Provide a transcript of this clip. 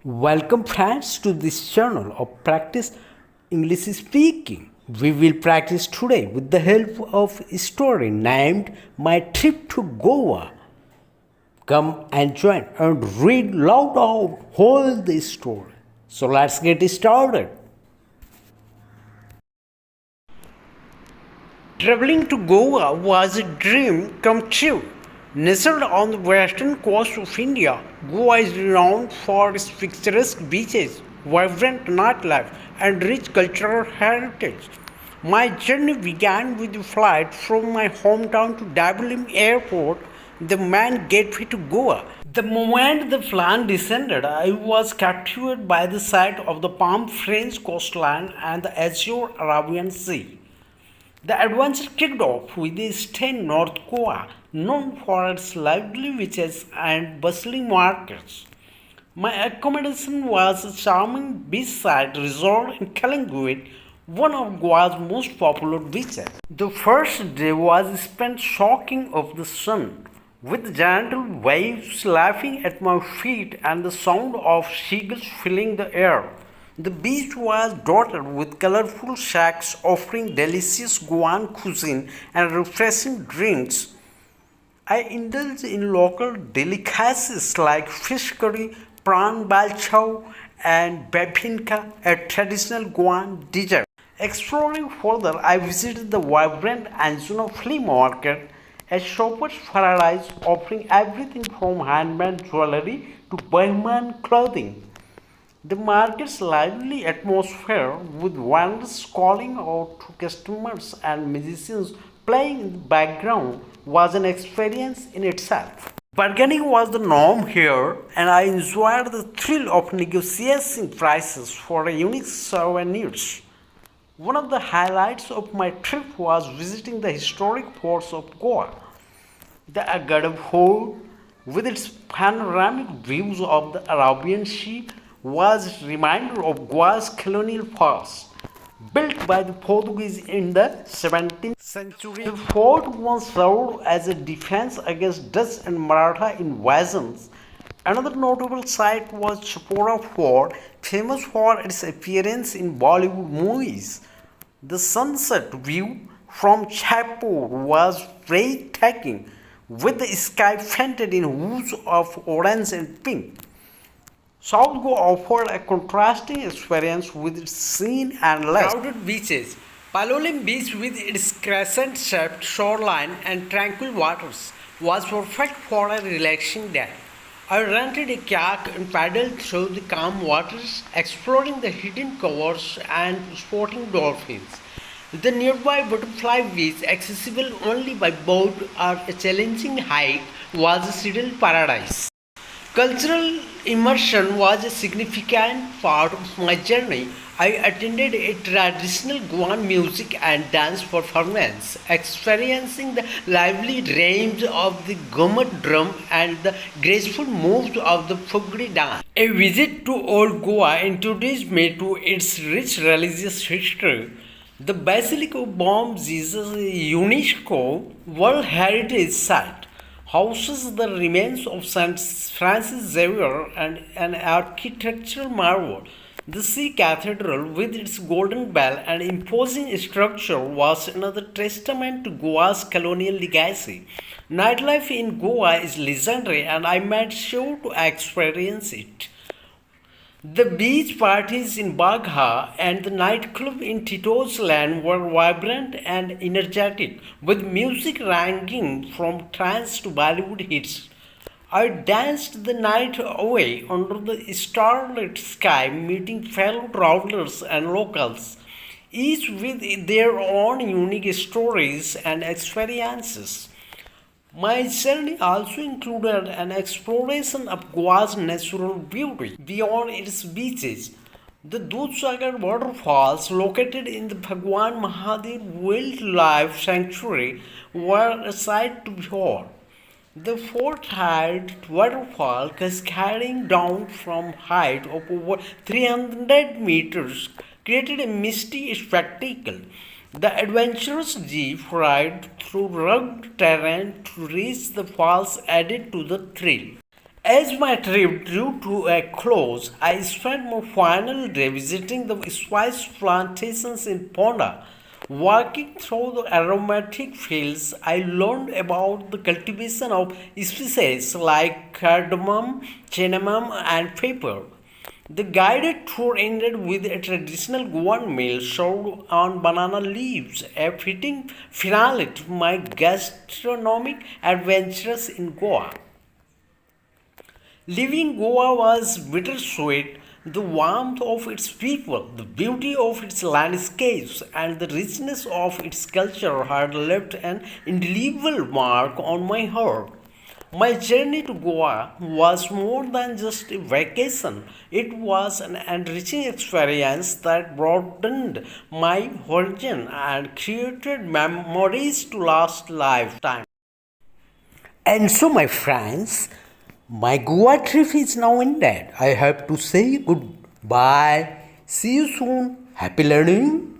Welcome friends to this channel of Practice English Speaking. We will practice today with the help of a story named My Trip to Goa. Come and join and read loud out whole the story. So let's get started. Traveling to Goa was a dream come true. Nestled on the western coast of India, Goa is renowned for its picturesque beaches, vibrant nightlife, and rich cultural heritage. My journey began with a flight from my hometown to Dublin Airport, the main gateway to Goa. The moment the plane descended, I was captivated by the sight of the palm fringed coastline and the azure Arabian Sea. The adventure kicked off with a stay in North Goa, known for its lively beaches and bustling markets. My accommodation was a charming beachside resort in Kalanguit, one of Goa's most popular beaches. The first day was spent soaking of the sun, with gentle waves lapping at my feet and the sound of seagulls filling the air. The beach was dotted with colorful shacks offering delicious Goan cuisine and refreshing drinks. I indulged in local delicacies like fish curry, prawn balchao, and babinka, a traditional Goan dessert. Exploring further, I visited the vibrant Anjuna flea market, a shopper's paradise offering everything from handmade jewelry to Bahman clothing. The market's lively atmosphere, with vendors calling out to customers and musicians playing in the background, was an experience in itself. Bargaining was the norm here, and I enjoyed the thrill of negotiating prices for unique souvenirs. One of the highlights of my trip was visiting the historic forts of Goa. The Agada Fort, with its panoramic views of the Arabian Sea, was a reminder of Goa's colonial past. Built by the Portuguese in the 17th century, the fort once served as a defense against Dutch and Maratha invasions. Another notable site was Chapora Fort, famous for its appearance in Bollywood movies. The sunset view from Chapor was breathtaking, with the sky painted in hues of orange and pink. South Goa offered a contrasting experience with its scene and less crowded beaches. Palolem Beach, with its crescent-shaped shoreline and tranquil waters, was perfect for a relaxing day. I rented a kayak and paddled through the calm waters, exploring the hidden covers and spotting dolphins. The nearby Butterfly Beach, accessible only by boat or a challenging hike, was a serene paradise. Cultural immersion was a significant part of my journey. I attended a traditional Goan music and dance performance, experiencing the lively range of the gumut drum and the graceful moves of the Fugri dance. A visit to Old Goa introduced me to its rich religious history. The Basilica of Bom Jesus, a UNESCO World Heritage Site, houses the remains of St. Francis Xavier and an architectural marvel. The Sea Cathedral, with its golden bell and imposing structure, was another testament to Goa's colonial legacy. Nightlife in Goa is legendary, and I made sure to experience it. The beach parties in Bagha and the nightclub in Tito's Land were vibrant and energetic, with music ranging from trance to Bollywood hits. I danced the night away under the starlit sky, meeting fellow travelers and locals, each with their own unique stories and experiences. My journey also included an exploration of Goa's natural beauty. Beyond its beaches, the Dudhsagar waterfalls, located in the Bhagwan Mahadev Wildlife Sanctuary, were a sight to behold. The four-tiered waterfall, cascading down from height of over 300 meters, created a misty spectacle. The adventurous jeep ride through rugged terrain to reach the falls added to the thrill. As my trip drew to a close, I spent my final day visiting the spice plantations in Ponda. Walking through the aromatic fields, I learned about the cultivation of species like cardamom, cinnamon, and pepper. The guided tour ended with a traditional Goan meal served on banana leaves, a fitting finale to my gastronomic adventures in Goa. Leaving Goa was bittersweet. The warmth of its people, the beauty of its landscapes, and the richness of its culture had left an indelible mark on my heart. My journey to Goa was more than just a vacation. It was an enriching experience that broadened my horizon and created memories to last lifetime. And so, my friends, my Goa trip is now ended. I have to say goodbye. See you soon. Happy learning.